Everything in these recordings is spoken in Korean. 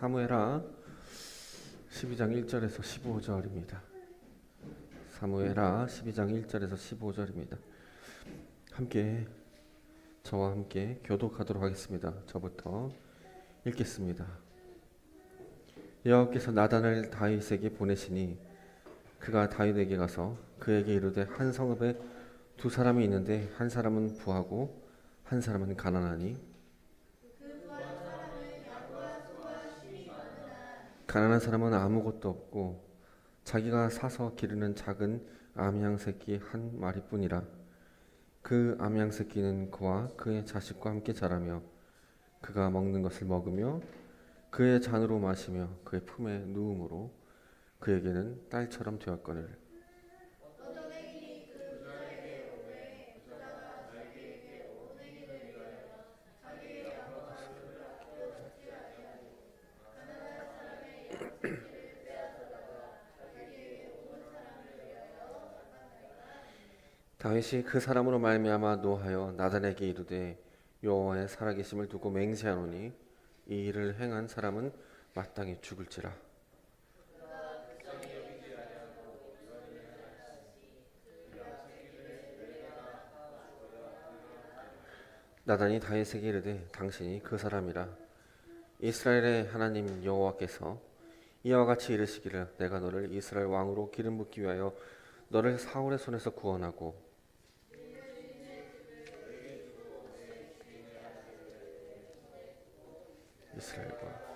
사무엘하 12장 1절에서 15절입니다. 사무엘하 12장 1절에서 15절입니다. 저와 함께 교독하도록 하겠습니다. 저부터 읽겠습니다. 여호와께서 나단을 다윗에게 보내시니 그가 다윗에게 가서 그에게 이르되 한 성읍에 두 사람이 있는데 한 사람은 부하고 한 사람은 가난하니 가난한 사람은 아무것도 없고 자기가 사서 기르는 작은 암양 새끼 한 마리뿐이라. 그 암양 새끼는 그와 그의 자식과 함께 자라며 그가 먹는 것을 먹으며 그의 잔으로 마시며 그의 품에 누움으로 그에게는 딸처럼 되었거늘. 다윗이 그 사람으로 말미암아 노하여 나단에게 이르되 여호와의 살아계심을 두고 맹세하노니 이 일을 행한 사람은 마땅히 죽을지라. 나단이 다윗에게 이르되 당신이 그 사람이라. 이스라엘의 하나님 여호와께서 이와 같이 이르시기를 내가 너를 이스라엘 왕으로 기름 붓기 위하여 너를 사울의 손에서 구원하고 이스라엘과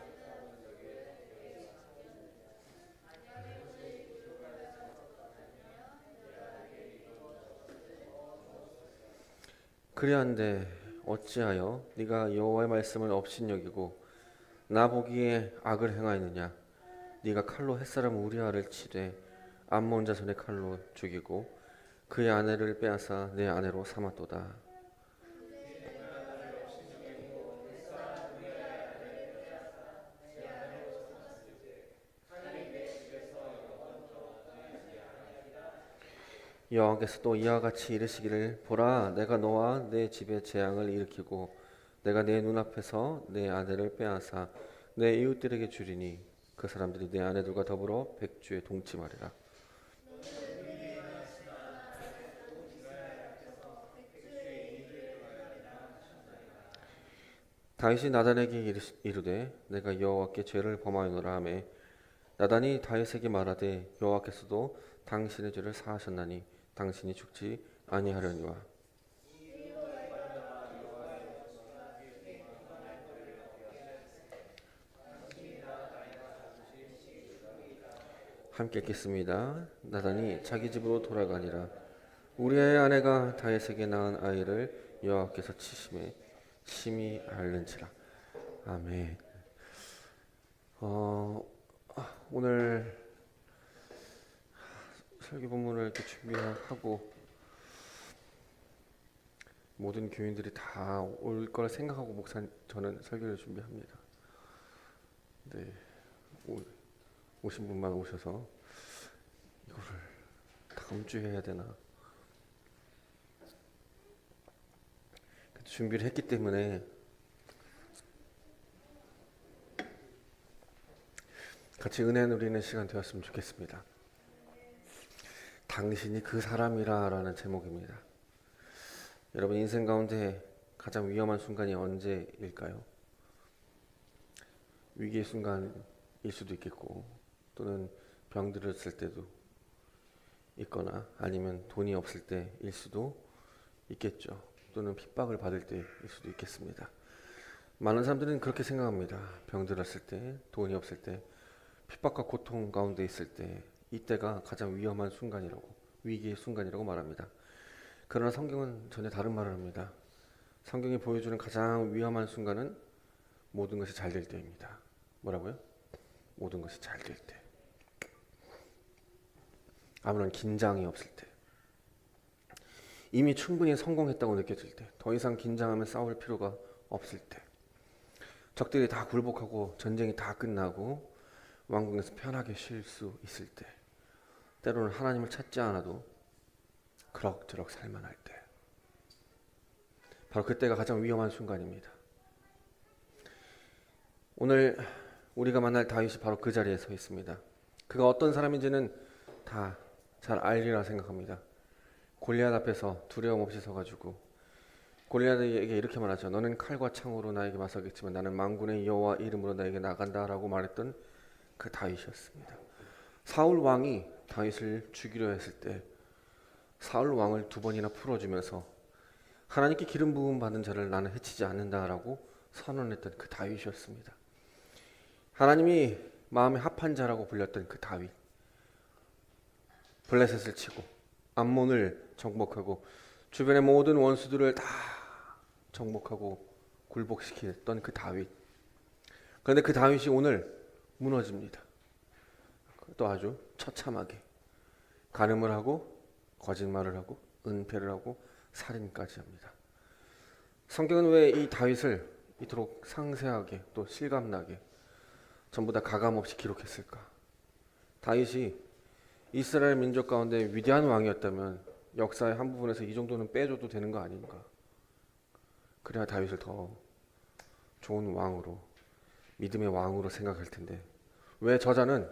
그리한데 어찌하여 네가 여호와의 말씀을 업신여기고 나 보기에 악을 행하였느냐. 네가 칼로 햇사람 우리아를 치되 암몬 자손의 칼로 죽이고 그의 아내를 빼앗아 내 아내로 삼았도다. 여호와께서 또 이와 같이 이르시기를 보라 내가 너와 내 집에 재앙을 일으키고 내가 내 눈앞에서 내 아내를 빼앗아 내 이웃들에게 주리니 그 사람들이 내 아내들과 더불어 백주에 동침하리라. 다윗이 나단에게 이르되 내가 여호와께 죄를 범하였노라 하매 나단이 다윗에게 말하되 여호와께서도 당신의 죄를 사하셨나니 당신이 죽지 아니하려니와. 함께 읽겠습니다. 나단이 자기 집으로 돌아가니라. 우리의 아내가 다윗에게 낳은 아이를 여호와께서 치심에 심히 앓는지라. 아멘. 오늘 설교 본문을 이렇게 준비하고 모든 교인들이 다 올 걸 생각하고 저는 설교를 준비합니다. 네, 오신 분만 오셔서 이거를 다음 주에 해야 되나 준비를 했기 때문에 같이 은혜 누리는 시간 되었으면 좋겠습니다. 당신이 그 사람이라 라는 제목입니다. 여러분 인생 가운데 가장 위험한 순간이 언제일까요? 위기의 순간일 수도 있겠고 또는 병들었을 때도 있거나 아니면 돈이 없을 때일 수도 있겠죠. 또는 핍박을 받을 때일 수도 있겠습니다. 많은 사람들은 그렇게 생각합니다. 병들었을 때, 돈이 없을 때, 핍박과 고통 가운데 있을 때 이때가 가장 위험한 순간이라고, 위기의 순간이라고 말합니다. 그러나 성경은 전혀 다른 말을 합니다. 성경이 보여주는 가장 위험한 순간은 모든 것이 잘 될 때입니다. 뭐라고요? 모든 것이 잘 될 때. 아무런 긴장이 없을 때. 이미 충분히 성공했다고 느껴질 때. 더 이상 긴장하며 싸울 필요가 없을 때. 적들이 다 굴복하고 전쟁이 다 끝나고 왕궁에서 편하게 쉴 수 있을 때. 때로는 하나님을 찾지 않아도 그럭저럭 살만할 때. 바로 그때가 가장 위험한 순간입니다. 오늘 우리가 만날 다윗이 바로 그 자리에 서 있습니다. 그가 어떤 사람인지는 다 잘 알리라 생각합니다. 골리앗 앞에서 두려움 없이 서가지고 골리앗에게 이렇게 말하죠. 너는 칼과 창으로 나에게 맞서겠지만 나는 만군의 여호와 이름으로 나에게 나간다라고 말했던 그 다윗이었습니다. 사울 왕이 다윗을 죽이려 했을 때 사울 왕을 2번이나 풀어주면서 하나님께 기름 부음 받은 자를 나는 해치지 않는다라고 선언했던 그 다윗이었습니다. 하나님이 마음에 합한 자라고 불렸던 그 다윗, 블레셋을 치고 암몬을 정복하고 주변의 모든 원수들을 다 정복하고 굴복시켰던 그 다윗. 그런데 그 다윗이 오늘 무너집니다. 또 아주 처참하게 간음을 하고 거짓말을 하고 은폐를 하고 살인까지 합니다. 성경은 왜 이 다윗을 이토록 상세하게 또 실감나게 전부 다 가감없이 기록했을까? 다윗이 이스라엘 민족 가운데 위대한 왕이었다면 역사의 한 부분에서 이 정도는 빼줘도 되는 거 아닌가? 그래야 다윗을 더 좋은 왕으로, 믿음의 왕으로 생각할 텐데 왜 저자는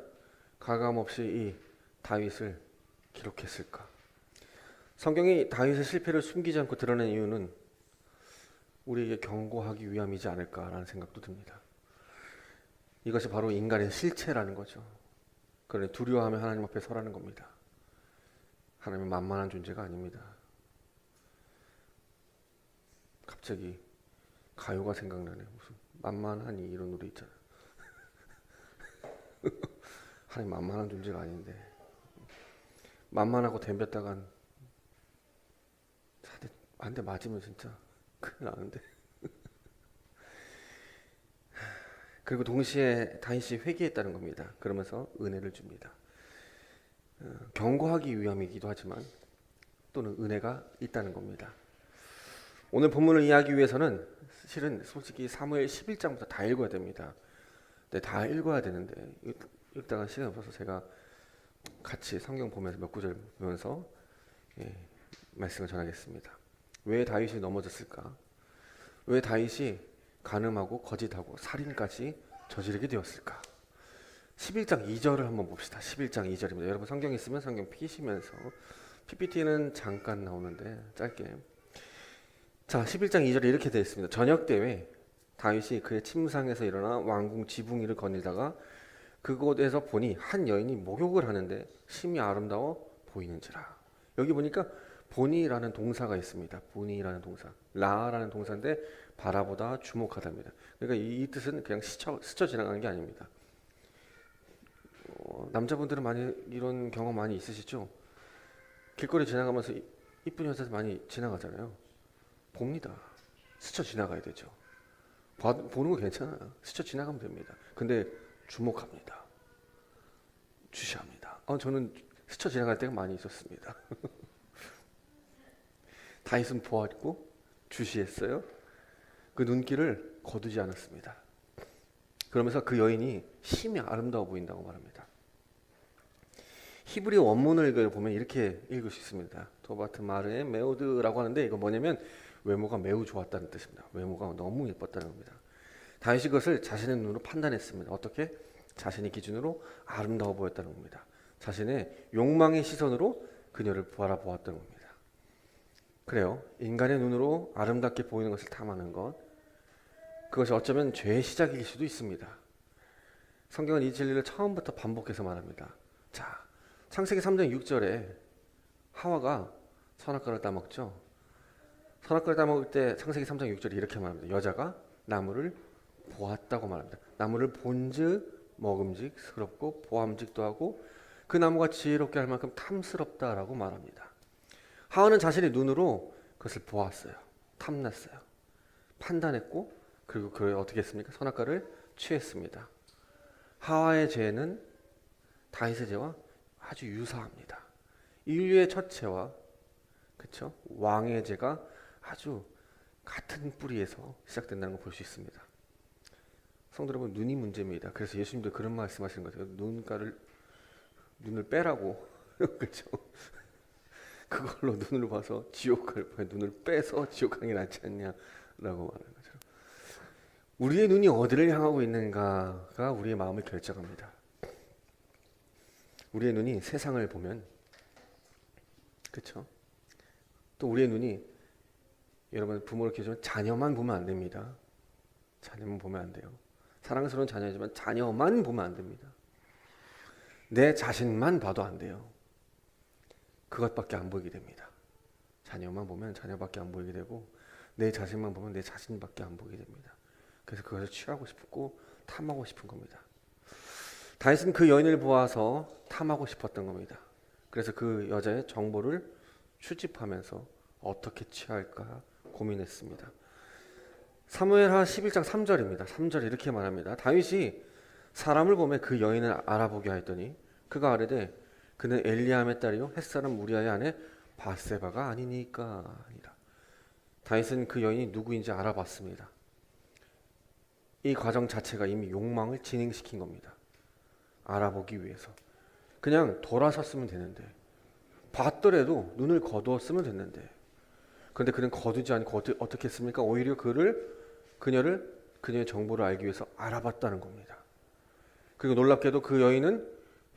가감없이 이 다윗을 기록했을까? 성경이 다윗의 실패를 숨기지 않고 드러낸 이유는 우리에게 경고하기 위함이지 않을까라는 생각도 듭니다. 이것이 바로 인간의 실체라는 거죠. 그러니 두려워하며 하나님 앞에 서라는 겁니다. 하나님은 만만한 존재가 아닙니다. 갑자기 가요가 생각나네. 무슨 만만하니 이런 노래 있잖아요. 하나님 만만한 존재가 아닌데 만만하고 덤볐다간 한 대 맞으면 진짜 큰일 나는데. 그리고 동시에 다윗이 회개했다는 겁니다. 그러면서 은혜를 줍니다. 경고하기 위함이기도 하지만 또는 은혜가 있다는 겁니다. 오늘 본문을 이해하기 위해서는 실은 솔직히 사무엘 11장부터 다 읽어야 됩니다. 근데 다 읽어야 되는데 읽다가 시간이 없어서 제가 같이 성경 보면서 몇 구절 보면서 말씀을 전하겠습니다. 왜 다윗이 넘어졌을까? 왜 다윗이 간음하고 거짓하고 살인까지 저지르게 되었을까? 11장 2절을 한번 봅시다. 11장 2절입니다. 여러분 성경 있으면 성경 피시면서 PPT는 잠깐 나오는데 짧게. 자, 11장 2절에 이렇게 되어 있습니다. 저녁 때에 다윗이 그의 침상에서 일어나 왕궁 지붕 위를 거닐다가 그곳에서 보니 한 여인이 목욕을 하는데 심히 아름다워 보이는지라. 여기 보니까 보니라는 동사가 있습니다. 보니라는 동사, 라라는 동사인데 바라보다 주목하답니다. 그러니까 이 뜻은 그냥 스쳐 지나가는 게 아닙니다. 남자분들은 많이 이런 경험 많이 있으시죠? 길거리 지나가면서 이쁜 여자 많이 지나가잖아요. 봅니다. 스쳐 지나가야 되죠. 보는 거 괜찮아요. 스쳐 지나가면 됩니다. 근데 주목합니다. 주시합니다. 저는 스쳐 지나갈 때가 많이 있었습니다. 다윗은 보았고 주시했어요. 그 눈길을 거두지 않았습니다. 그러면서 그 여인이 심히 아름다워 보인다고 말합니다. 히브리 원문을 보면 이렇게 읽을 수 있습니다. 토바트 마르의 메오드라고 하는데 이거 뭐냐면 외모가 매우 좋았다는 뜻입니다. 외모가 너무 예뻤다는 겁니다. 다윗이 그것을 자신의 눈으로 판단했습니다. 어떻게? 자신의 기준으로 아름다워 보였다는 겁니다. 자신의 욕망의 시선으로 그녀를 바라보았다는 겁니다. 그래요. 인간의 눈으로 아름답게 보이는 것을 탐하는 것, 그것이 어쩌면 죄의 시작일 수도 있습니다. 성경은 이 진리를 처음부터 반복해서 말합니다. 자, 창세기 3장 6절에 하와가 선악과를 따먹죠. 선악과를 따먹을 때 창세기 3장 6절에 이렇게 말합니다. 여자가 나무를 보았다고 말합니다. 나무를 본즉 먹음직스럽고 보암직도 하고 그 나무가 지혜롭게 할 만큼 탐스럽다라고 말합니다. 하와는 자신의 눈으로 그것을 보았어요. 탐났어요. 판단했고 그리고 그를 어떻게 했습니까? 선악과를 취했습니다. 하와의 죄는 다윗의 죄와 아주 유사합니다. 인류의 첫 죄와 그렇죠? 왕의 죄가 아주 같은 뿌리에서 시작된다는 걸 볼 수 있습니다. 성도 여러분, 눈이 문제입니다. 그래서 예수님도 그런 말씀하시는 것 같아요. 눈을 빼라고. 그렇죠? 그걸로 눈을 봐서 지옥 갈 바에 눈을 빼서 지옥 가는 게 낫지 않냐라고 말하는 거죠. 우리의 눈이 어디를 향하고 있는가가 우리의 마음을 결정합니다. 우리의 눈이 세상을 보면, 그렇죠? 또 우리의 눈이, 여러분 부모를 키우면 자녀만 보면 안 됩니다. 자녀만 보면 안 돼요. 사랑스러운 자녀지만 자녀만 보면 안 됩니다. 내 자신만 봐도 안 돼요. 그것밖에 안 보이게 됩니다. 자녀만 보면 자녀밖에 안 보이게 되고, 내 자신만 보면 내 자신밖에 안 보이게 됩니다. 그래서 그것을 취하고 싶고 탐하고 싶은 겁니다. 다윗은 그 여인을 보아서 탐하고 싶었던 겁니다. 그래서 그 여자의 정보를 수집하면서 어떻게 취할까 고민했습니다. 사무엘하 11장 3절입니다. 3절에 이렇게 말합니다. 다윗이 사람을 보며 그 여인을 알아보게 하였더니 그가 아뢰되 그는 엘리암의 딸이요 햇사람 우리아의 아내 바세바가 아니니까 아니라. 다윗은 그 여인이 누구인지 알아봤습니다. 이 과정 자체가 이미 욕망을 진행시킨 겁니다. 알아보기 위해서. 그냥 돌아섰으면 되는데, 봤더라도 눈을 거두었으면 됐는데, 그런데 그는 거두지 않고 어떻게 했습니까? 오히려 그녀의 정보를 알기 위해서 알아봤다는 겁니다. 그리고 놀랍게도 그 여인은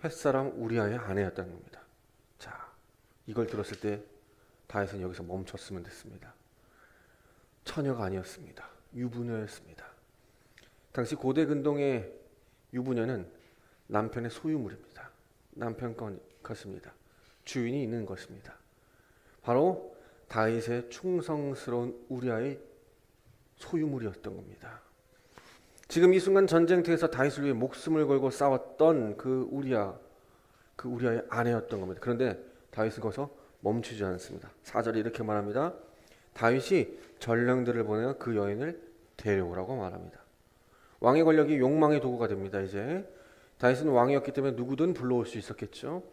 햇사람 우리아의 아내였다는 겁니다. 자, 이걸 들었을 때 다윗은 여기서 멈췄으면 됐습니다. 처녀가 아니었습니다. 유부녀였습니다. 당시 고대 근동의 유부녀는 남편의 소유물입니다. 남편 것입니다. 주인이 있는 것입니다. 바로 다윗의 충성스러운 우리아의 소유물이었던 겁니다. 지금 이 순간 전쟁터에서 다윗을 위해 목숨을 걸고 싸웠던 그 우리아의 아내였던 겁니다. 그런데 다윗은 거기서 멈추지 않습니다. 4절에 이렇게 말합니다. 다윗이 전령들을 보내어 그 여인을 데려오라고 말합니다. 왕의 권력이 욕망의 도구가 됩니다. 이제 다윗은 왕이었기 때문에 누구든 불러올 수 있었겠죠.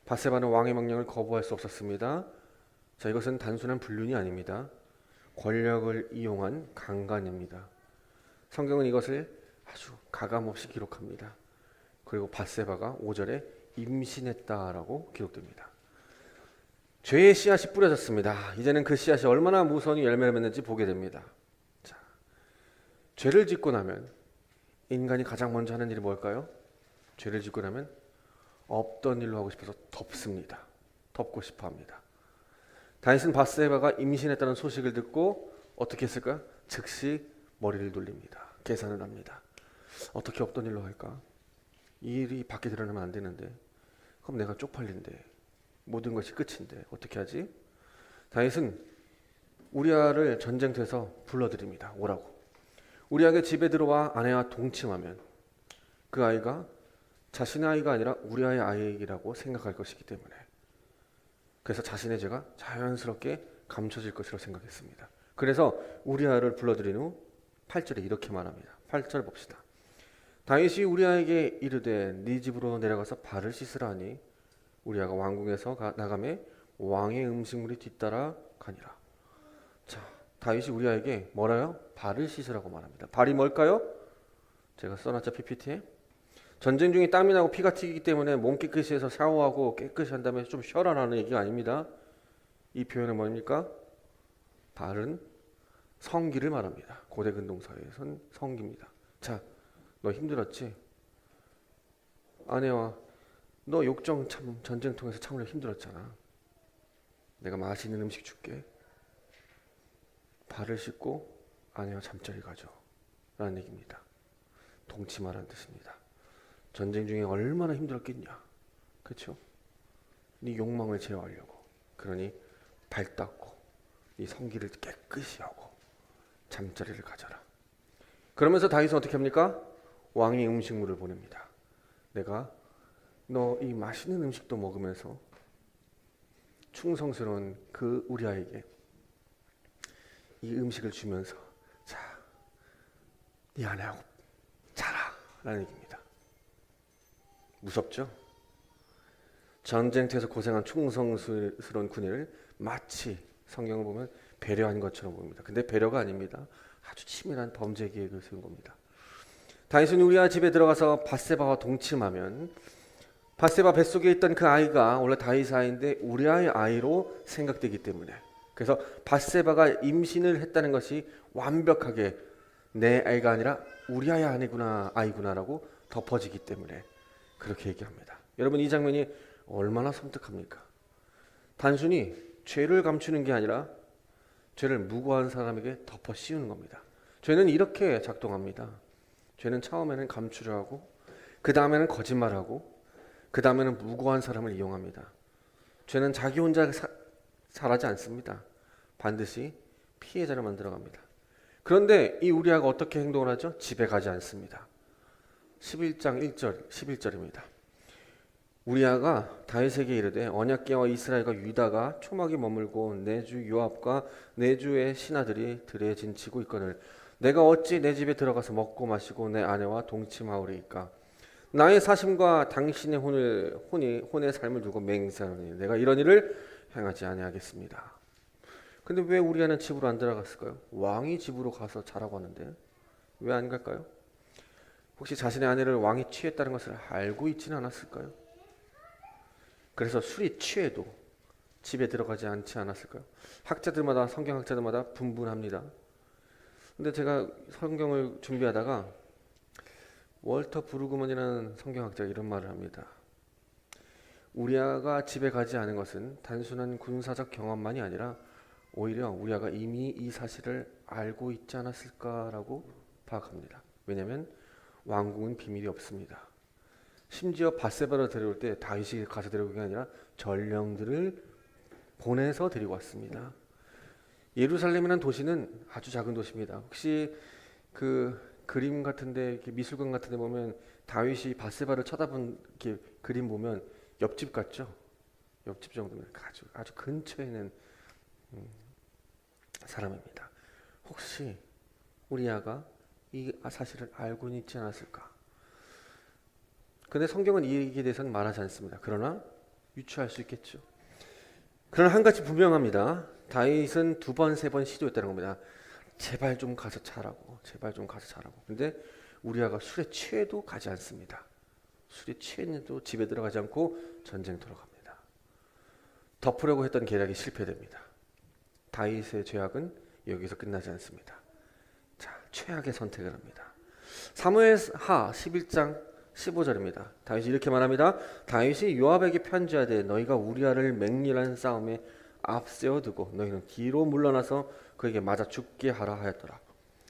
바세바는 왕의 명령을 거부할 수 없었습니다. 자, 이것은 단순한 불륜이 아닙니다. 권력을 이용한 강간입니다. 성경은 이것을 아주 가감없이 기록합니다. 그리고 바세바가 5절에 임신했다라고 기록됩니다. 죄의 씨앗이 뿌려졌습니다. 이제는 그 씨앗이 얼마나 무서운 열매를 맺는지 보게 됩니다. 자, 죄를 짓고 나면 인간이 가장 먼저 하는 일이 뭘까요? 죄를 짓고 나면 없던 일로 하고 싶어서 덮습니다. 덮고 싶어 합니다. 다윗은 바세바가 임신했다는 소식을 듣고 어떻게 했을까? 즉시 머리를 돌립니다. 계산을 합니다. 어떻게 없던 일로 할까? 이 일이 밖에 드러나면 안 되는데, 그럼 내가 쪽팔린데, 모든 것이 끝인데 어떻게 하지? 다윗은 우리아를 전쟁터에서 불러들입니다. 오라고. 우리아가 집에 들어와 아내와 동침하면 그 아이가 자신의 아이가 아니라 우리아의 아이라고 생각할 것이기 때문에, 그래서 자신의 죄가 자연스럽게 감춰질 것이라고 생각했습니다. 그래서 우리아를 불러들인 후 8절에 이렇게 말합니다. 8절 봅시다. 다윗이 우리아에게 이르되 네 집으로 내려가서 발을 씻으라 하니 우리아가 왕궁에서 나가매 왕의 음식물이 뒤따라 가니라. 자, 다윗이 우리아에게 뭐라요? 발을 씻으라고 말합니다. 발이 뭘까요? 제가 써놨죠, PPT에. 전쟁 중에 땀이 나고 피가 튀기기 때문에 몸 깨끗이 해서 샤워하고 깨끗이 한 다음에 좀 쉬어라라는 얘기가 아닙니다. 이 표현은 뭡니까? 발은 성기를 말합니다. 고대 근동사회에선 성기입니다. 자, 너 힘들었지? 아내와 너 욕정 참 전쟁통에서 참으려 힘들었잖아. 내가 맛있는 음식 줄게. 발을 씻고 아내와 잠자리 가져 라는 얘기입니다. 동침하라는 뜻입니다. 전쟁 중에 얼마나 힘들었겠냐. 그렇죠? 네 욕망을 제어하려고. 그러니 발 닦고 네 성기를 깨끗이 하고 잠자리를 가져라. 그러면서 다윗은 어떻게 합니까? 왕의 음식물을 보냅니다. 내가 너 이 맛있는 음식도 먹으면서 충성스러운 그 우리아에게 이 음식을 주면서 자, 네 아내하고 자라 라는 얘기입니다. 무섭죠? 전쟁터에서 고생한 충성스러운 군인을 마치 성경을 보면 배려한 것처럼 보입니다. 근데 배려가 아닙니다. 아주 치밀한 범죄 계획을 세운 겁니다. 다윗은 우리아 집에 들어가서 바세바와 동침하면 바세바 뱃속에 있던 그 아이가 원래 다윗의 아이인데 우리아의 아이로 생각되기 때문에, 그래서 바세바가 임신을 했다는 것이 완벽하게 내 아이가 아니라 우리아의 아이구나라고 덮어지기 때문에 그렇게 얘기합니다. 여러분, 이 장면이 얼마나 섬뜩합니까? 단순히 죄를 감추는 게 아니라 죄를 무고한 사람에게 덮어 씌우는 겁니다. 죄는 이렇게 작동합니다. 죄는 처음에는 감추려 하고, 그 다음에는 거짓말하고, 그 다음에는 무고한 사람을 이용합니다. 죄는 자기 혼자 잘하지 않습니다. 반드시 피해자를 만들어갑니다. 그런데 이 우리아가 어떻게 행동을 하죠? 집에 가지 않습니다. 11장 1절 11절입니다. 우리아가 다윗에게 이르되 언약궤와 이스라엘과 유다가 초막에 머물고 내 주 요압과 내 주의 신하들이 들에 진치고 있거늘 내가 어찌 내 집에 들어가서 먹고 마시고 내 아내와 동침하오리이까. 나의 사심과 당신의 혼의 삶을 두고 맹세하노니 내가 이런 일을 행하지 아니하겠습니다. 근데 왜 우리아는 집으로 안 들어갔을까요? 왕이 집으로 가서 자라고 하는데 왜 안 갈까요? 혹시 자신의 아내를 왕이 취했다는 것을 알고 있지는 않았을까요? 그래서 술이 취해도 집에 들어가지 않지 않았을까요? 성경학자들마다 분분합니다. 근데 제가 성경을 준비하다가 월터 브루그먼이라는 성경학자가 이런 말을 합니다. 우리아가 집에 가지 않은 것은 단순한 군사적 경험만이 아니라 오히려 우리아가 이미 이 사실을 알고 있지 않았을까라고 파악합니다. 왜냐하면 왕궁은 비밀이 없습니다. 심지어 밧세바를 데려올 때 다윗이 가서 데려온 게 아니라 전령들을 보내서 데리고 왔습니다. 예루살렘이라는 도시는 아주 작은 도시입니다. 혹시 그 그림 같은데, 미술관 같은데 보면 다윗이 밧세바를 쳐다본 그림 보면 옆집 같죠? 옆집 정도면 아주 근처에 있는 사람입니다. 혹시 우리아가 이 사실을 알고는 있지 않았을까? 근데 성경은 이 얘기에 대해서는 말하지 않습니다. 그러나 유추할 수 있겠죠. 그러나 한 가지 분명합니다. 다윗은 2번, 3번 시도했다는 겁니다. 제발 좀 가서 자라고. 제발 좀 가서 자라고. 근데 우리아가 술에 취해도 가지 않습니다. 술에 취했는데도 집에 들어가지 않고 전쟁터로 갑니다. 덮으려고 했던 계략이 실패됩니다. 다윗의 죄악은 여기서 끝나지 않습니다. 자, 최악의 선택을 합니다. 사무엘하 11장 15절입니다. 다윗이 이렇게 말합니다. 다윗이 요압에게 편지하되 너희가 우리아를 맹렬한 싸움에 앞세워두고 너희는 뒤로 물러나서 그에게 맞아 죽게 하라 하였더라.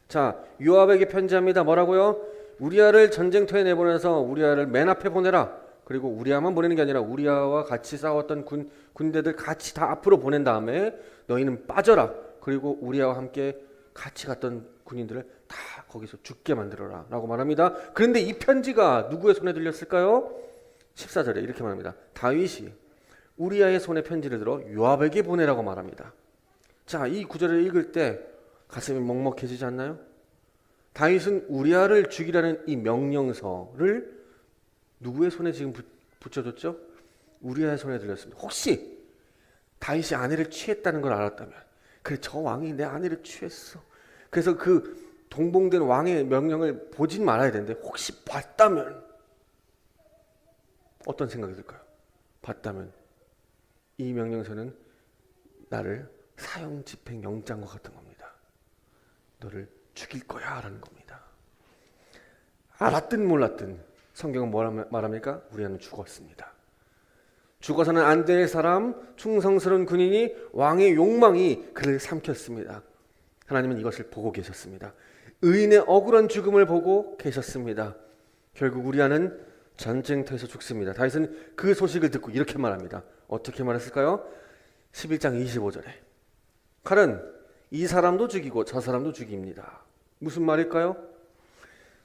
자, 요압에게 편지합니다. 뭐라고요? 우리아를 전쟁터에 내보내서 우리아를 맨 앞에 보내라. 그리고 우리아만 보내는 게 아니라 우리아와 같이 싸웠던 군대들 같이 다 앞으로 보낸 다음에 너희는 빠져라. 그리고 우리아와 함께 같이 갔던 군인들을 다 거기서 죽게 만들어라 라고 말합니다. 그런데 이 편지가 누구의 손에 들렸을까요? 14절에 이렇게 말합니다. 다윗이 우리아의 손에 편지를 들어 요압에게 보내라고 말합니다. 자, 이 구절을 읽을 때 가슴이 먹먹해지지 않나요? 다윗은 우리아를 죽이라는 이 명령서를 누구의 손에 지금 붙여줬죠? 우리아의 손에 들렸습니다. 혹시 다윗이 아내를 취했다는 걸 알았다면, 그래, 저 왕이 내 아내를 취했어, 그래서 그 동봉된 왕의 명령을 보진 말아야 되는데 혹시 봤다면 어떤 생각이 들까요? 봤다면 이 명령서는 나를 사형 집행 영장과 같은 겁니다. 너를 죽일 거야 라는 겁니다. 알았든 몰랐든 성경은 뭐라 말합니까? 우리는 죽었습니다. 죽어서는 안 될 사람, 충성스러운 군인이, 왕의 욕망이 그를 삼켰습니다. 하나님은 이것을 보고 계셨습니다. 의인의 억울한 죽음을 보고 계셨습니다. 결국 우리아는 전쟁터에서 죽습니다. 다윗은 그 소식을 듣고 이렇게 말합니다. 어떻게 말했을까요? 11장 25절에 칼은 이 사람도 죽이고 저 사람도 죽입니다. 무슨 말일까요?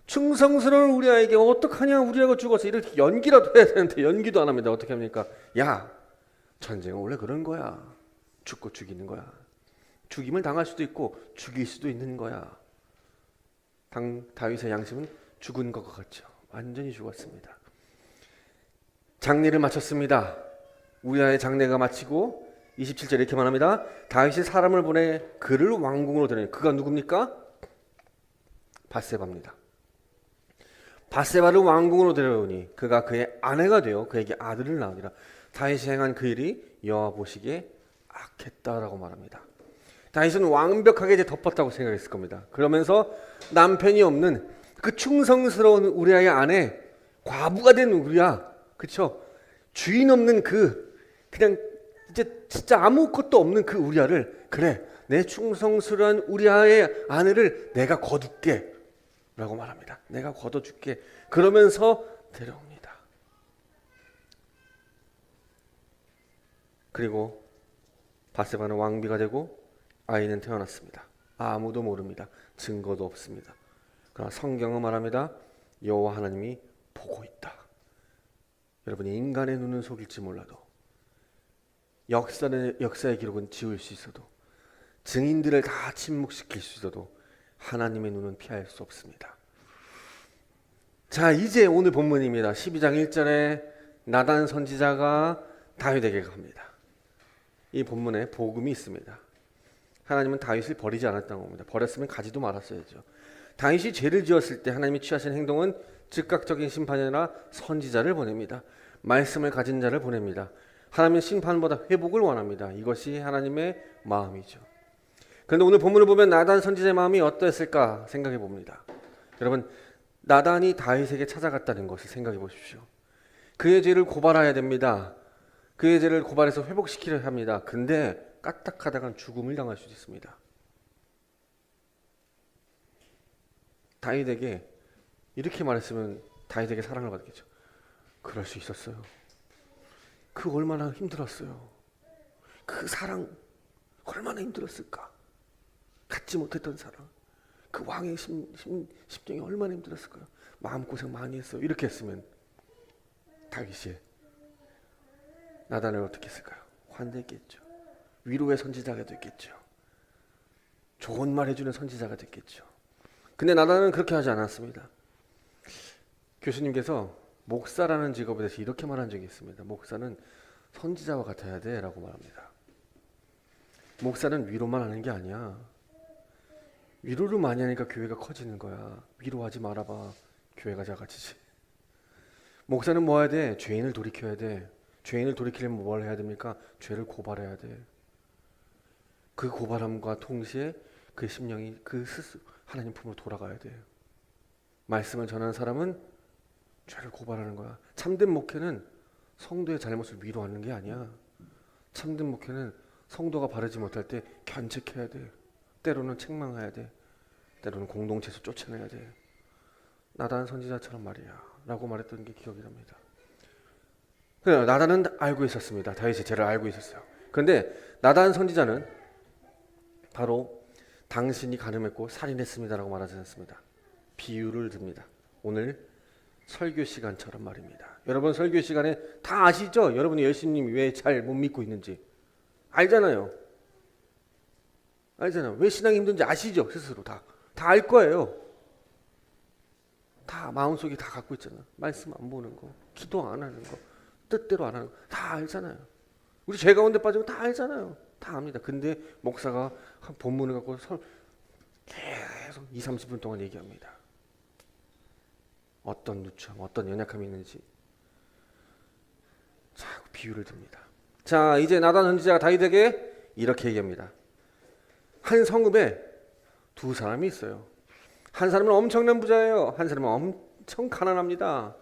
충성스러운 우리아에게 어떡하냐, 우리아가 죽어서 이렇게 연기라도 해야 되는데 연기도 안 합니다. 어떻게 합니까? 야, 전쟁은 원래 그런 거야. 죽고 죽이는 거야. 죽임을 당할 수도 있고 죽일 수도 있는 거야. 다윗의 양심은 죽은 것과 같죠. 완전히 죽었습니다. 장례를 마쳤습니다. 우리아의 장례가 마치고 27절 이렇게 말합니다. 다윗이 사람을 보내 그를 왕궁으로 데려니, 그가 누굽니까? 밧세바입니다. 밧세바를 왕궁으로 데려오니 그가 그의 아내가 되어 그에게 아들을 낳으니라. 다윗이 행한 그 일이 여호와 보시기에 악했다라고 말합니다. 다윗은 완벽하게 이제 덮었다고 생각했을 겁니다. 그러면서 남편이 없는 그 충성스러운 우리아의 아내, 과부가 된 우리아, 그렇죠? 주인 없는 그냥 이제 진짜 아무것도 없는 그 우리아를, 그래, 내 충성스러운 우리아의 아내를 내가 거둘게 라고 말합니다. 내가 거둬줄게. 그러면서 데려옵니다. 그리고 바세바는 왕비가 되고 아이는 태어났습니다. 아무도 모릅니다. 증거도 없습니다. 그러나 성경은 말합니다. 여호와 하나님이 보고 있다. 여러분이 인간의 눈은 속일지 몰라도, 역사의 기록은 지울 수 있어도, 증인들을 다 침묵시킬 수 있어도 하나님의 눈은 피할 수 없습니다. 자, 이제 오늘 본문입니다. 12장 1절에 나단 선지자가 다윗에게 갑니다. 이 본문에 복음이 있습니다. 하나님은 다윗을 버리지 않았다는 겁니다. 버렸으면 가지도 말았어야죠. 다윗이 죄를 지었을 때 하나님이 취하신 행동은 즉각적인 심판이 아니라 선지자를 보냅니다. 말씀을 가진 자를 보냅니다. 하나님은 심판보다 회복을 원합니다. 이것이 하나님의 마음이죠. 그런데 오늘 본문을 보면 나단 선지자의 마음이 어떠했을까 생각해 봅니다. 여러분, 나단이 다윗에게 찾아갔다는 것을 생각해 보십시오. 그의 죄를 고발해야 됩니다. 그의 죄를 고발해서 회복시키려 합니다. 근데 까딱하다간 죽음을 당할 수도 있습니다. 다윗에게 이렇게 말했으면 다윗에게 사랑을 받겠죠. 그럴 수 있었어요. 그 얼마나 힘들었어요. 그 사랑 얼마나 힘들었을까. 갖지 못했던 사랑, 그 왕의 심정이 얼마나 힘들었을까요. 마음고생 많이 했어요. 이렇게 했으면 다윗이 나단을 어떻게 했을까요? 환대했겠죠. 위로의 선지자가 됐겠죠. 좋은 말 해주는 선지자가 됐겠죠. 근데 나단은 그렇게 하지 않았습니다. 교수님께서 목사라는 직업에 대해서 이렇게 말한 적이 있습니다. 목사는 선지자와 같아야 돼 라고 말합니다. 목사는 위로만 하는 게 아니야. 위로를 많이 하니까 교회가 커지는 거야. 위로하지 말아봐. 교회가 작아지지. 목사는 뭐 해야 돼? 죄인을 돌이켜야 돼. 죄인을 돌이키려면 뭘 해야 됩니까? 죄를 고발해야 돼. 그 고발함과 동시에 그 심령이 그 스스로 하나님 품으로 돌아가야 돼. 말씀을 전하는 사람은 죄를 고발하는 거야. 참된 목회는 성도의 잘못을 위로하는 게 아니야. 참된 목회는 성도가 바르지 못할 때 견책해야 돼. 때로는 책망해야 돼. 때로는 공동체에서 쫓아내야 돼. 나단 선지자처럼 말이야 라고 말했던 게 기억이 납니다. 나단은 알고 있었습니다. 다윗의 죄를 알고 있었어요. 그런데 나단 선지자는 바로 당신이 간음했고 살인했습니다라고 말하지 않습니다. 비유를 듭니다. 오늘 설교 시간처럼 말입니다. 여러분 설교 시간에 다 아시죠? 여러분이 예수님이 왜 잘 못 믿고 있는지 알잖아요. 왜 신앙이 힘든지 아시죠? 스스로 다 알 거예요. 다 마음속에 다 갖고 있잖아요. 말씀 안 보는 거, 기도 안 하는 거, 뜻대로 안 하는 거 다 알잖아요. 우리 죄 가운데 빠지고 다 알잖아요. 다 압니다. 근데 목사가 한 본문을 갖고 계속 20-30분 동안 얘기합니다. 어떤 누추함, 어떤 연약함이 있는지 자꾸 비유를 듭니다. 자, 이제 나단 선지자가 다윗에게 이렇게 얘기합니다. 한 성읍에 두 사람이 있어요. 한 사람은 엄청난 부자예요. 한 사람은 엄청 가난합니다.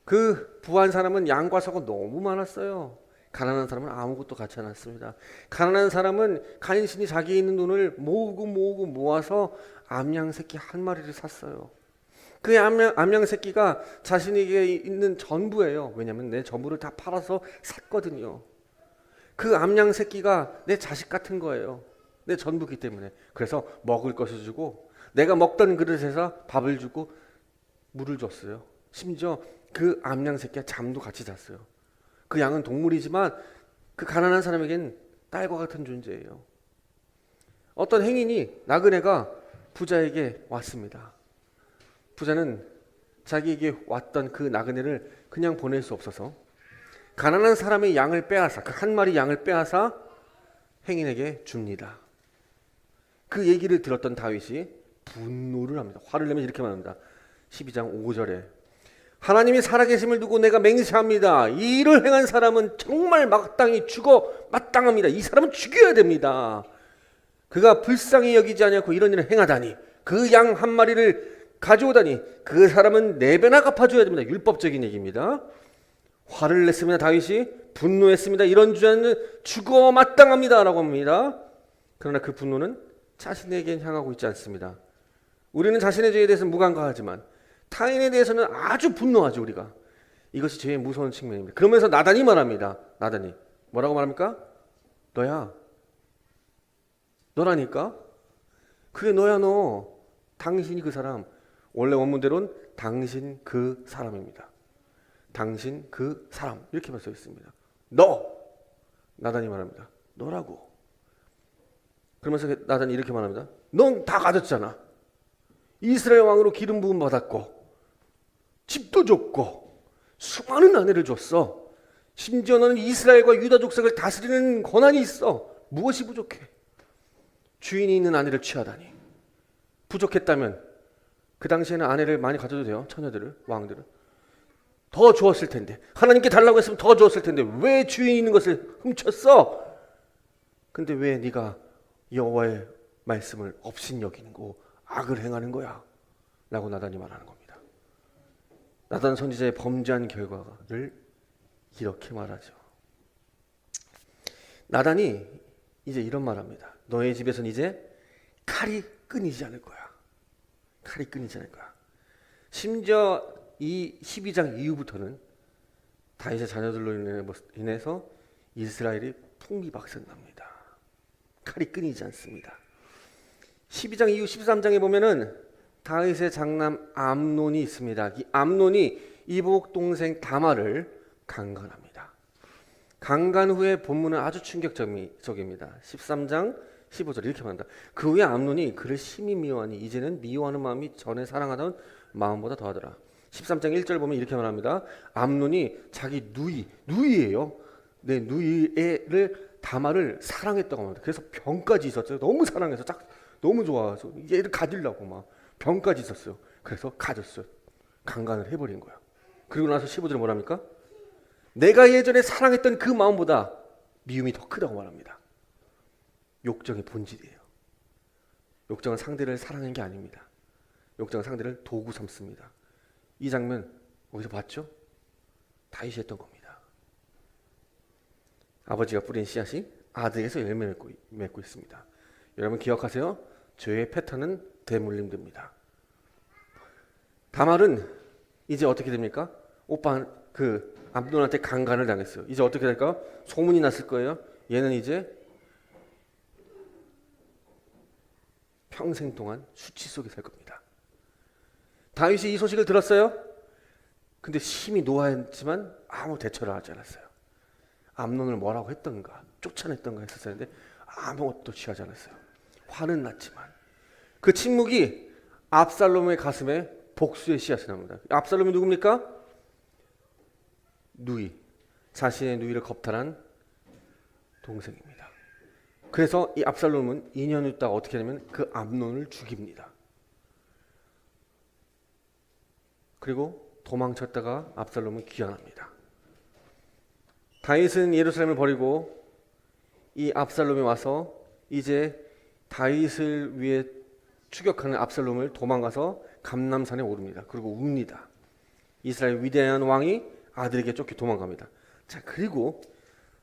그 부한 사람은 양과 소가 너무 많았어요. 가난한 사람은 아무것도 갖지 않았습니다. 가난한 사람은 간신히 자기에 있는 돈을 모으고 모아서 암양 새끼 한 마리를 샀어요. 그 암양 새끼가 자신에게 있는 전부예요. 왜냐하면 내 전부를 다 팔아서 샀거든요. 그 암양 새끼가 내 자식 같은 거예요. 내 전부기 때문에. 그래서 먹을 것을 주고 내가 먹던 그릇에서 밥을 주고 물을 줬어요. 심지어 그 암양 새끼와 잠도 같이 잤어요. 그 양은 동물이지만 그 가난한 사람에겐 딸과 같은 존재예요. 어떤 행인이 나그네가 부자에게 왔습니다. 부자는 자기에게 왔던 그 나그네를 그냥 보낼 수 없어서 가난한 사람의 양을 빼앗아, 그 한 마리 양을 빼앗아 행인에게 줍니다. 그 얘기를 들었던 다윗이 분노를 합니다. 화를 내면 이렇게 말합니다. 12장 5절에 하나님이 살아계심을 두고 내가 맹세합니다. 이 일을 행한 사람은 정말 마땅히 죽어 마땅합니다. 이 사람은 죽여야 됩니다. 그가 불쌍히 여기지 아니하고 이런 일을 행하다니, 그 양 한 마리를 가져오다니 그 사람은 네 배나 갚아줘야 됩니다. 율법적인 얘기입니다. 화를 냈습니다. 다윗이 분노했습니다. 이런 주자는 죽어 마땅합니다 라고 합니다. 그러나 그 분노는 자신에게 향하고 있지 않습니다. 우리는 자신의 죄에 대해서는 무감각하지만 타인에 대해서는 아주 분노하죠. 우리가. 이것이 죄의 무서운 측면입니다. 그러면서 나단이 말합니다. 나단이 뭐라고 말합니까? 너야. 너라니까? 그게 너야. 너. 당신이 그 사람. 원래 원문대로는 당신 그 사람입니다. 당신 그 사람 이렇게 써 있습니다. 너. 나단이 말합니다. 너라고. 그러면서 나단이 이렇게 말합니다. 넌 다 가졌잖아. 이스라엘 왕으로 기름 부음 받았고 집도 줬고 수많은 아내를 줬어. 심지어 너는 이스라엘과 유다 족속을 다스리는 권한이 있어. 무엇이 부족해? 주인이 있는 아내를 취하다니. 부족했다면 그 당시에는 아내를 많이 가져도 돼요. 처녀들을, 왕들을. 더 주었을 텐데. 하나님께 달라고 했으면 더 주었을 텐데 왜 주인이 있는 것을 훔쳤어? 근데 왜 네가 여호와의 말씀을 업신여기고 악을 행하는 거야? 라고 나단이 말하는 겁니다. 나단 선지자의 범죄한 결과를 이렇게 말하죠. 나단이 이제 이런 말합니다. 너의 집에서는 이제 칼이 끊이지 않을 거야. 칼이 끊이지 않을 거야. 심지어 이 12장 이후부터는 다윗의 자녀들로 인해서 이스라엘이 풍비박산납니다. 칼이 끊이지 않습니다. 12장 이후 13장에 보면은 다윗의 장남 암논이 있습니다. 이 암논이 이복 동생 다말을 강간합니다. 강간 후에 본문은 아주 충격적입니다. 13장 15절 이렇게 말한다. 그 후에 암논이 그를 심히 미워하니 이제는 미워하는 마음이 전에 사랑하던 마음보다 더하더라. 13장 1절 보면 이렇게 말합니다. 암논이 자기 누이예요. 네, 누이를 다말을 사랑했다고 합니다. 그래서 병까지 있었어요. 너무 사랑해서 너무 좋아서 얘를 가지려고 막 병까지 있었어요. 그래서 가졌어요. 강간을 해버린 거야. 그리고 나서 15절에 뭐랍니까? 내가 예전에 사랑했던 그 마음보다 미움이 더 크다고 말합니다. 욕정의 본질이에요. 욕정은 상대를 사랑하는 게 아닙니다. 욕정은 상대를 도구 삼습니다. 이 장면 어디서 봤죠? 다윗이 했던 겁니다. 아버지가 뿌린 씨앗이 아들에서 열매를 맺고 있습니다. 여러분 기억하세요. 죄의 패턴은 대물림됩니다. 다말은 이제 어떻게 됩니까? 오빠 그 암논한테 강간을 당했어요. 이제 어떻게 될까? 소문이 났을 거예요. 얘는 이제 평생 동안 수치 속에 살 겁니다. 다윗이 이 소식을 들었어요. 근데 심히 노하였지만 아무 대처를 하지 않았어요. 암논을 뭐라고 했던가 쫓아냈던가 했었는데 아무것도 취하지 않았어요. 화는 났지만 그 침묵이 압살롬의 가슴에 복수의 씨앗이 납니다. 압살롬이 누굽니까? 누이, 자신의 누이를 겁탈한 동생입니다. 그래서 이 압살롬은 2년 있다가 어떻게 하냐면 그 암논을 죽입니다. 그리고 도망쳤다가 압살롬은 귀환합니다. 다윗은 예루살렘을 버리고 이 압살롬이 와서 이제 다윗을 위해 추격하는 압살롬을 도망가서 감람산에 오릅니다. 그리고 웁니다. 이스라엘 위대한 왕이 아들에게 쫓겨 도망갑니다. 자, 그리고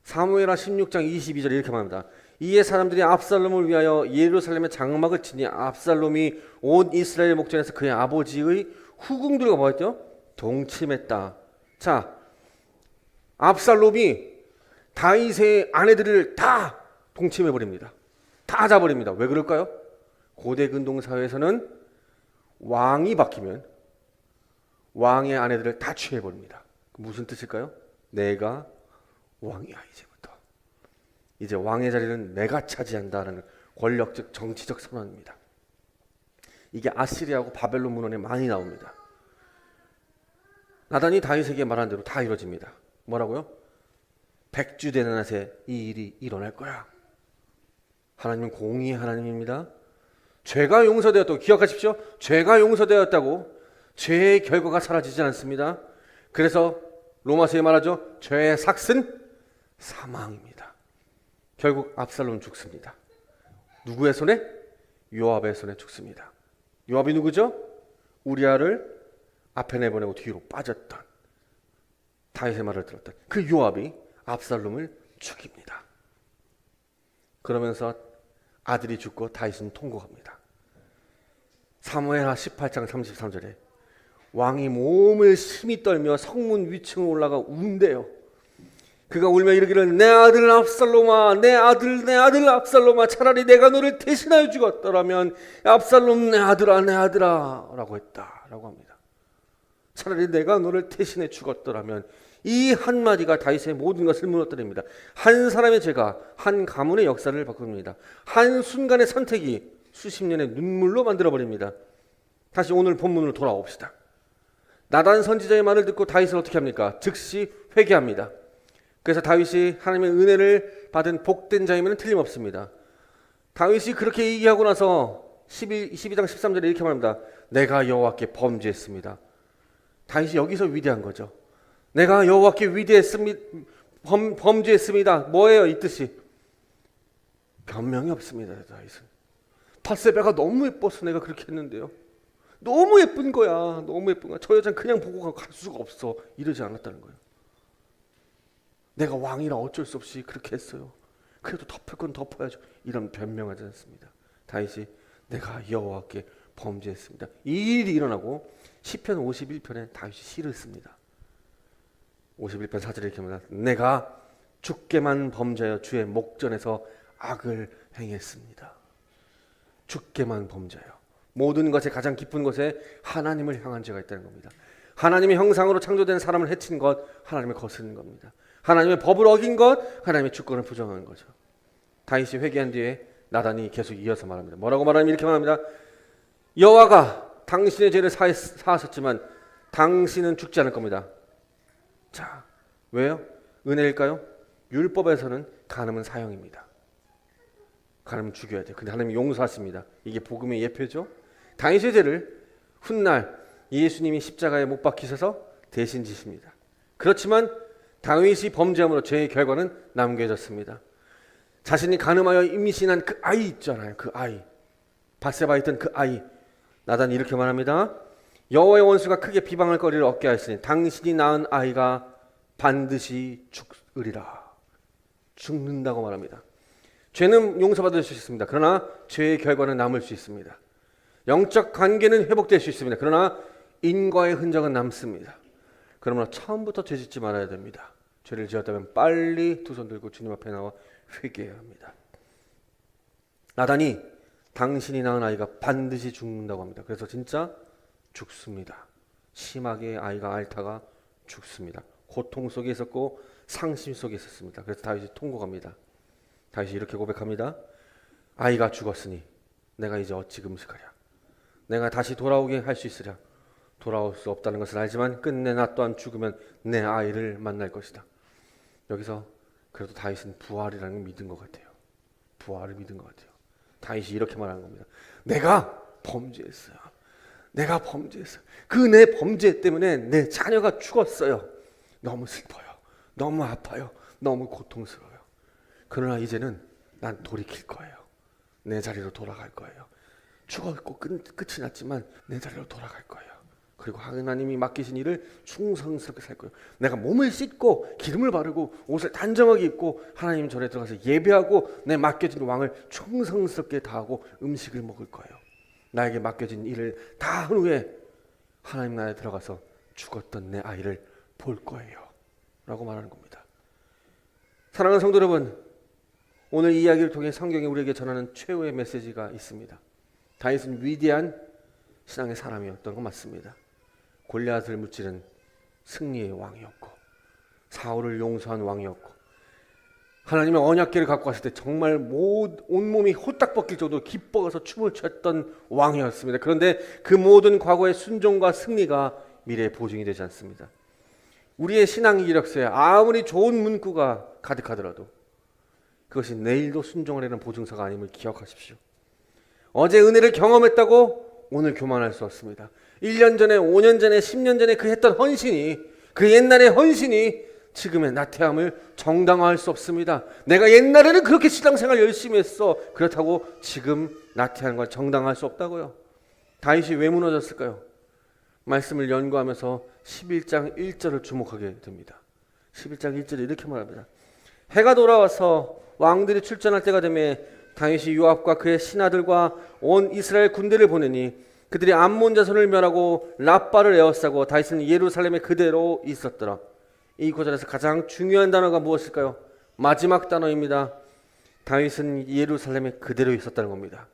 사무엘하 16장 22절 이렇게 말합니다. 이에 사람들이 압살롬을 위하여 예루살렘에 장막을 치니 압살롬이 온 이스라엘 목전에서 그의 아버지의 후궁들과 뭐였죠? 동침했다. 자, 압살롬이 다윗의 아내들을 다 동침해버립니다. 다 잡아버립니다. 왜 그럴까요? 고대 근동사회에서는 왕이 바뀌면 왕의 아내들을 다 취해버립니다. 무슨 뜻일까요? 내가 왕이야 이제부터. 이제 왕의 자리는 내가 차지한다라는 권력적 정치적 선언입니다. 이게 아시리아하고 바벨론 문헌에 많이 나옵니다. 나단이 다윗에게 말한 대로 다 이루어집니다. 뭐라고요? 백주되는 낮에 이 일이 일어날 거야. 하나님은 공의의 하나님입니다. 죄가 용서되었다고 기억하십시오. 죄가 용서되었다고 죄의 결과가 사라지지 않습니다. 그래서 로마서에 말하죠. 죄의 삭은 사망입니다. 결국 압살롬 죽습니다. 누구의 손에? 요압의 손에 죽습니다. 요압이 누구죠? 우리아를 앞에 내보내고 뒤로 빠졌던, 다윗의 말을 들었던 그 요압이 압살롬을 죽입니다. 그러면서 아들이 죽고 다윗은 통곡합니다. 사무엘하 18장 33절에 왕이 몸을 심히 떨며 성문 위층에 올라가 운대요. 그가 울며 이르기를 내 아들 압살롬아, 내 아들 압살롬아, 차라리 내가 너를 대신하여 죽었더라면 압살롬 내 아들아 라고 했다라고 합니다. 차라리 내가 너를 대신해 죽었더라면, 이 한마디가 다윗의 모든 것을 무너뜨립니다. 한 사람의 죄가 한 가문의 역사를 바꿉니다. 한 순간의 선택이 수십 년의 눈물로 만들어버립니다. 다시 오늘 본문으로 돌아옵시다. 나단 선지자의 말을 듣고 다윗은 어떻게 합니까? 즉시 회개합니다. 그래서 다윗이 하나님의 은혜를 받은 복된 자이면 틀림없습니다. 다윗이 그렇게 얘기하고 나서 12장 13절에 이렇게 말합니다. 내가 여호와께 범죄했습니다. 다윗이 여기서 위대한 거죠. 내가 여호와께 범죄했습니다. 뭐예요 이 뜻이? 변명이 없습니다. 다윗은 밧세바가 너무 예뻐서 내가 그렇게 했는데요, 너무 예쁜 거야. 저 여자는 그냥 보고 갈 수가 없어. 이러지 않았다는 거예요. 내가 왕이라 어쩔 수 없이 그렇게 했어요. 그래도 덮을 건 덮어야죠. 이런 변명하지 않습니다. 다윗이 내가 여호와께 범죄했습니다. 이 일이 일어나고 시편 51편에 다윗이 시를 씁니다. 51편 4절에 이렇게 합니다. 내가 주께만 범죄하여 주의 목전에서 악을 행했습니다. 주께만 범죄하여, 모든 것에 가장 깊은 것에 하나님을 향한 죄가 있다는 겁니다. 하나님의 형상으로 창조된 사람을 해친 것, 하나님을 거스른 겁니다. 하나님의 법을 어긴 것, 하나님의 주권을 부정한 거죠. 다윗이 회개한 뒤에 나단이 계속 이어서 말합니다. 뭐라고 말하냐면 이렇게 말합니다. 여호와가 당신의 죄를 사하셨지만 당신은 죽지 않을 겁니다. 자, 왜요? 은혜일까요? 율법에서는 간음은 사형입니다. 간음은 죽여야 돼요. 근데 하나님이 용서하십니다. 이게 복음의 예표죠. 다윗의 죄를 훗날 예수님이 십자가에 못 박히셔서 대신 지십니다. 그렇지만 다윗이 범죄함으로 죄의 결과는 남겨졌습니다. 자신이 간음하여 임신한 그 아이 있잖아요. 그 아이, 밧세바에 있던 그 아이, 나단이 이렇게 말합니다. 여호와의 원수가 크게 비방할 거리를 얻게 하였으니 당신이 낳은 아이가 반드시 죽으리라. 죽는다고 말합니다. 죄는 용서받을 수 있습니다. 그러나 죄의 결과는 남을 수 있습니다. 영적 관계는 회복될 수 있습니다. 그러나 인과의 흔적은 남습니다. 그러므로 처음부터 죄 짓지 말아야 됩니다. 죄를 지었다면 빨리 두 손 들고 주님 앞에 나와 회개해야 합니다. 나단이 당신이 낳은 아이가 반드시 죽는다고 합니다. 그래서 진짜 죽습니다. 심하게 아이가 앓다가 죽습니다. 고통 속에 있었고 상심 속에 있었습니다. 그래서 다윗이 통곡합니다. 다윗이 이렇게 고백합니다. 아이가 죽었으니 내가 이제 어찌 금식하랴. 내가 다시 돌아오게 할 수 있으랴. 돌아올 수 없다는 것을 알지만 끝내 나 또한 죽으면 내 아이를 만날 것이다. 여기서 그래도 다윗은 부활이라는 걸 믿은 것 같아요. 부활을 믿은 것 같아요. 다윗이 이렇게 말하는 겁니다. 내가 범죄했어요. 내가 범죄했어요. 그 내 범죄 때문에 내 자녀가 죽었어요. 너무 슬퍼요. 너무 아파요. 너무 고통스러워요. 그러나 이제는 난 돌이킬 거예요. 내 자리로 돌아갈 거예요. 죽었고 끝이 났지만 내 자리로 돌아갈 거예요. 그리고 하나님이 맡기신 일을 충성스럽게 살 거예요. 내가 몸을 씻고 기름을 바르고 옷을 단정하게 입고 하나님 전에 들어가서 예배하고 내 맡겨진 왕을 충성스럽게 다하고 음식을 먹을 거예요. 나에게 맡겨진 일을 다 한 후에 하나님 나라에 들어가서 죽었던 내 아이를 볼 거예요 라고 말하는 겁니다. 사랑하는 성도 여러분, 오늘 이 이야기를 통해 성경이 우리에게 전하는 최후의 메시지가 있습니다. 다윗은 위대한 신앙의 사람이었던 건 맞습니다. 골리앗을 무찌른 승리의 왕이었고 사울을 용서한 왕이었고 하나님의 언약궤를 갖고 왔을 때 정말 온몸이 호딱 벗길 정도로 기뻐서 춤을 췄던 왕이었습니다. 그런데 그 모든 과거의 순종과 승리가 미래의 보증이 되지 않습니다. 우리의 신앙 이력서에 아무리 좋은 문구가 가득하더라도 그것이 내일도 순종하려는 보증서가 아님을 기억하십시오. 어제 은혜를 경험했다고 오늘 교만할 수 없습니다. 1년 전에, 5년 전에, 10년 전에 그 했던 헌신이, 그 옛날의 헌신이 지금의 나태함을 정당화할 수 없습니다. 내가 옛날에는 그렇게 신앙생활 열심히 했어. 그렇다고 지금 나태한 걸 정당화할 수 없다고요. 다윗이 왜 무너졌을까요? 말씀을 연구하면서 11장 1절을 주목하게 됩니다. 11장 1절에 이렇게 말합니다. 해가 돌아와서 왕들이 출전할 때가 되매 다윗이 요압과 그의 신하들과 온 이스라엘 군대를 보내니 그들이 암몬 자손을 멸하고 라빠를 에워싸고 다윗은 예루살렘에 그대로 있었더라. 이 구절에서 가장 중요한 단어가 무엇일까요? 마지막 단어입니다. 다윗은 예루살렘에 그대로 있었다는 겁니다.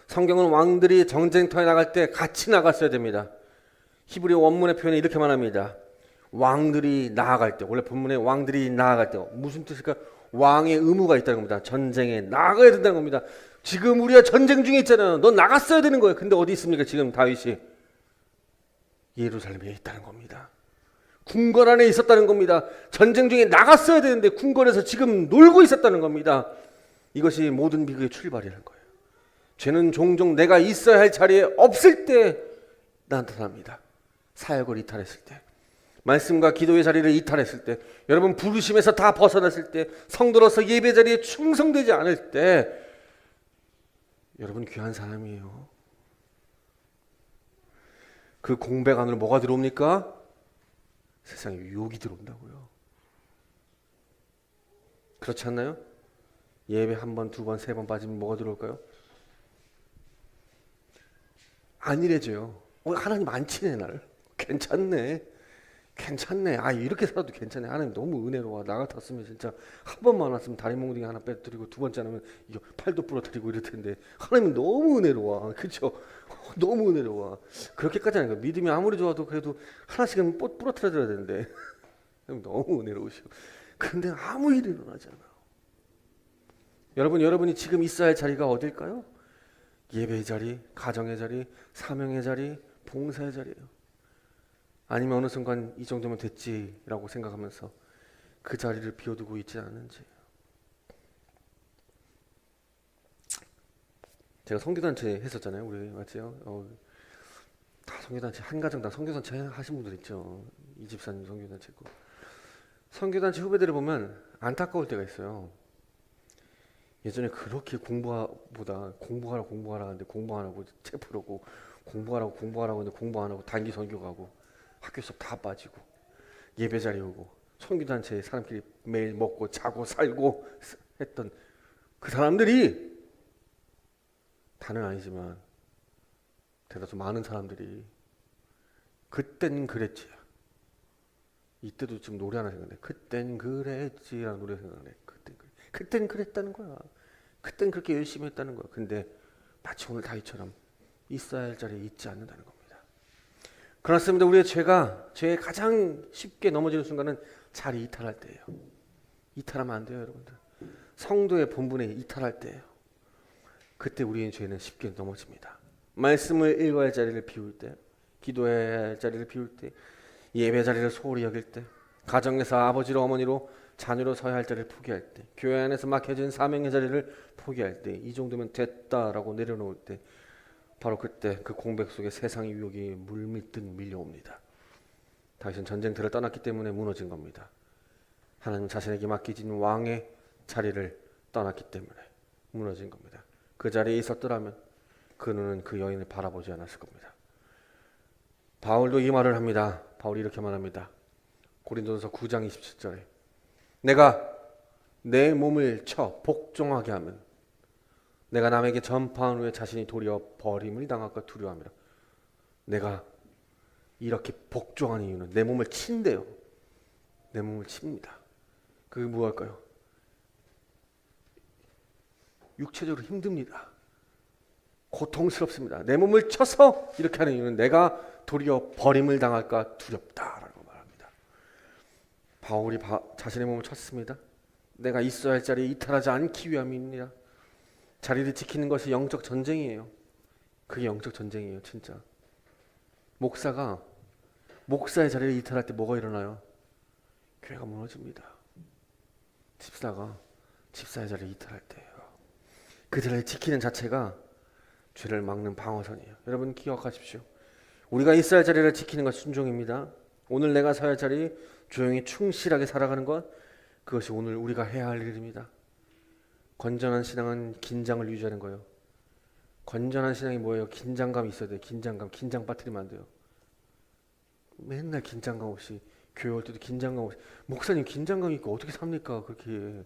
성경은 왕들이 전쟁터에 나갈 때 같이 나갔어야 됩니다. 히브리 원문의 표현이 이렇게 말합니다. 왕들이 나아갈 때, 원래 본문에 왕들이 나아갈 때 무슨 뜻일까요? 왕의 의무가 있다는 겁니다. 전쟁에 나가야 된다는 겁니다. 지금 우리가 전쟁 중에 있잖아요. 너 나갔어야 되는 거예요. 근데 어디 있습니까? 지금 다윗이 예루살렘에 있다는 겁니다. 궁궐 안에 있었다는 겁니다. 전쟁 중에 나갔어야 되는데 궁궐에서 지금 놀고 있었다는 겁니다. 이것이 모든 비극의 출발이라는 거예요. 죄는 종종 내가 있어야 할 자리에 없을 때 나타납니다. 사역을 이탈했을 때, 말씀과 기도의 자리를 이탈했을 때, 여러분 부르심에서 다 벗어났을 때, 성도로서 예배 자리에 충성되지 않을 때, 여러분 귀한 사람이에요. 그 공백 안으로 뭐가 들어옵니까? 세상에 유혹이 들어온다고요. 그렇지 않나요? 예배 한 번, 두 번, 세 번 빠지면 뭐가 들어올까요? 안일해져요. 하나님 안 치네 날. 괜찮네. 이렇게 살아도 괜찮네. 하나님 너무 은혜로워. 나 같았으면 진짜 한 번만 왔으면 다리 몽둥이 하나 빼뜨리고 두 번째 하면 이거 팔도 부러뜨리고 이럴 텐데 하나님은 너무 은혜로워. 그렇죠? 너무 은혜로워. 그렇게까지 하는 거야. 믿음이 아무리 좋아도 그래도 하나씩은 부러뜨려야 되는데 너무 은혜로우시오. 근데 아무 일이 일어나지 않아요. 여러분이 지금 있어야 할 자리가 어딜까요? 예배의 자리, 가정의 자리, 사명의 자리, 봉사의 자리예요. 아니면 어느 순간 이 정도면 됐지라고 생각하면서 그 자리를 비워두고 있지 않은지. 제가 선교단체 했었잖아요. 우리 맞죠? 다 선교단체 한 가정 다 선교단체 하신 분들 있죠. 이 집사님 선교단체고. 선교단체 후배들을 보면 안타까울 때가 있어요. 예전에 그렇게 공부하라 하는데 공부 안 하고 책 풀고 공부하라고 하는데 공부 안 하고 단기 선교 가고 학교 수업 다 빠지고 예배 자리 오고 선교단체에 사람끼리 매일 먹고 자고 살고 했던 그 사람들이 다는 아니지만 대다수 많은 사람들이 그땐 그랬지. 이때도 지금 노래 하나 생각나네. 그땐 그랬지라는 노래 생각나네. 그땐 그랬다는 거야. 그땐 그렇게 열심히 했다는 거야. 근데 마치 오늘 다윗처럼 있어야 할 자리에 있지 않는다는 겁니다. 그렇습니다. 우리의 죄에 가장 쉽게 넘어지는 순간은 자리 이탈할 때예요. 이탈하면 안 돼요, 여러분들. 성도의 본분에 이탈할 때예요. 그때 우리의 죄는 쉽게 넘어집니다. 말씀을 읽어야 할 자리를 비울 때, 기도해야 할 자리를 비울 때, 예배 자리를 소홀히 여길 때, 가정에서 아버지로 어머니로 자녀로 서야 할 자리를 포기할 때, 교회 안에서 막혀진 사명의 자리를 포기할 때, 이 정도면 됐다라고 내려놓을 때, 바로 그때 그 공백 속에 세상의 유혹이 물밀듯 밀려옵니다. 다윗은 전쟁터를 떠났기 때문에 무너진 겁니다. 하나님 자신에게 맡기진 왕의 자리를 떠났기 때문에 무너진 겁니다. 그 자리에 있었더라면 그는 그 여인을 바라보지 않았을 겁니다. 바울도 이 말을 합니다. 바울이 이렇게 말합니다. 고린도전서 9장 27절에 내가 내 몸을 쳐 복종하게 하면 내가 남에게 전파한 후에 자신이 도리어 버림을 당할까 두려워함이라. 내가 이렇게 복종하는 이유는 내 몸을 친대요. 내 몸을 칩니다. 그게 무엇일까요? 육체적으로 힘듭니다. 고통스럽습니다. 내 몸을 쳐서 이렇게 하는 이유는 내가 도리어 버림을 당할까 두렵다라고 말합니다. 바울이 자신의 몸을 쳤습니다. 내가 있어야 할 자리에 이탈하지 않기 위함입니다. 자리를 지키는 것이 영적 전쟁이에요. 그게 영적 전쟁이에요, 진짜. 목사가 목사의 자리를 이탈할 때 뭐가 일어나요? 교회가 무너집니다. 집사가 집사의 자리를 이탈할 때예요. 그 자리를 지키는 자체가 죄를 막는 방어선이에요. 여러분 기억하십시오. 우리가 있어야 할 자리를 지키는 것이 순종입니다. 오늘 내가 서야 할 자리 조용히 충실하게 살아가는 것, 그것이 오늘 우리가 해야 할 일입니다. 건전한 신앙은 긴장을 유지하는 거예요. 건전한 신앙이 뭐예요? 긴장감이 있어야 돼요. 긴장 빠뜨리면 안 돼요. 맨날 긴장감 없이 교회 올 때도 긴장감 없이, 목사님 긴장감 있고 어떻게 삽니까? 그렇게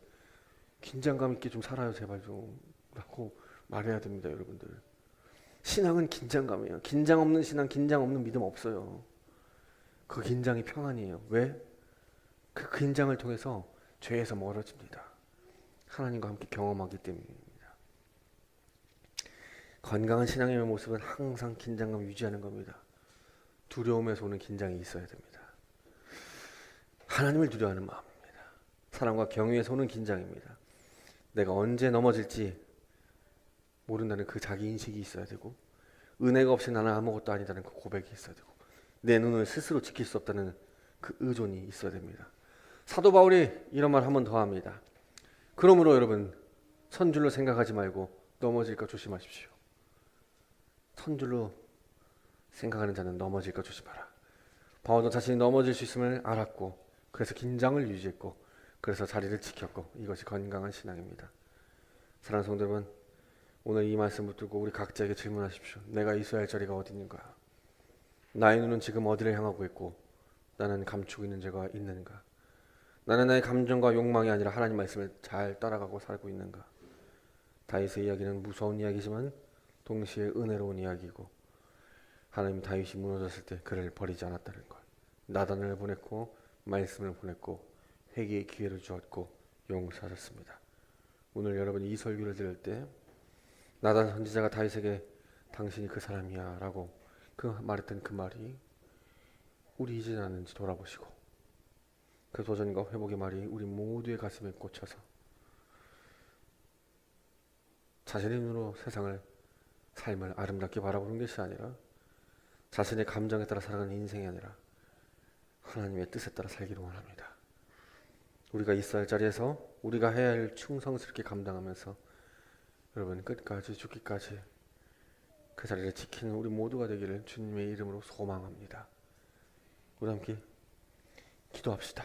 긴장감 있게 좀 살아요 제발 좀 라고 말해야 됩니다. 여러분들, 신앙은 긴장감이에요. 긴장 없는 신앙, 긴장 없는 믿음 없어요. 그 긴장이 평안이에요. 왜? 그 긴장을 통해서 죄에서 멀어집니다. 하나님과 함께 경험하기 때문입니다. 건강한 신앙의 모습은 항상 긴장감 유지하는 겁니다. 두려움에서 오는 긴장이 있어야 됩니다. 하나님을 두려워하는 마음입니다. 사랑과 경외에서 오는 긴장입니다. 내가 언제 넘어질지 모른다는 그 자기인식이 있어야 되고, 은혜가 없이 나는 아무것도 아니다는 그 고백이 있어야 되고, 내 눈을 스스로 지킬 수 없다는 그 의존이 있어야 됩니다. 사도 바울이 이런 말 한 번 더 합니다. 그러므로 여러분, 선줄로 생각하지 말고 넘어질까 조심하십시오. 선줄로 생각하는 자는 넘어질까 조심하라. 바울도 자신이 넘어질 수 있음을 알았고, 그래서 긴장을 유지했고, 그래서 자리를 지켰고, 이것이 건강한 신앙입니다. 사랑하는 성도 여러분, 오늘 이 말씀 붙들고 우리 각자에게 질문하십시오. 내가 있어야 할 자리가 어디 있는가? 나의 눈은 지금 어디를 향하고 있고, 나는 감추고 있는 죄가 있는가? 나는 나의 감정과 욕망이 아니라 하나님 말씀을 잘 따라가고 살고 있는가? 다윗의 이야기는 무서운 이야기지만 동시에 은혜로운 이야기고, 하나님 다윗이 무너졌을 때 그를 버리지 않았다는 것. 나단을 보냈고 말씀을 보냈고 회개의 기회를 주었고 용서하셨습니다. 오늘 여러분 이 설교를 들을 때 나단 선지자가 다윗에게 당신이 그 사람이야 라고 말했던 그 말이 우리 이제 나는지 돌아보시고, 그 도전과 회복의 말이 우리 모두의 가슴에 꽂혀서 자신의 눈으로 세상을, 삶을 아름답게 바라보는 것이 아니라 자신의 감정에 따라 살아가는 인생이 아니라 하나님의 뜻에 따라 살기를 원합니다. 우리가 있어야 할 자리에서 우리가 해야 할 충성스럽게 감당하면서 여러분 끝까지 죽기까지 그 자리를 지키는 우리 모두가 되기를 주님의 이름으로 소망합니다. 우리 함께 기도합시다.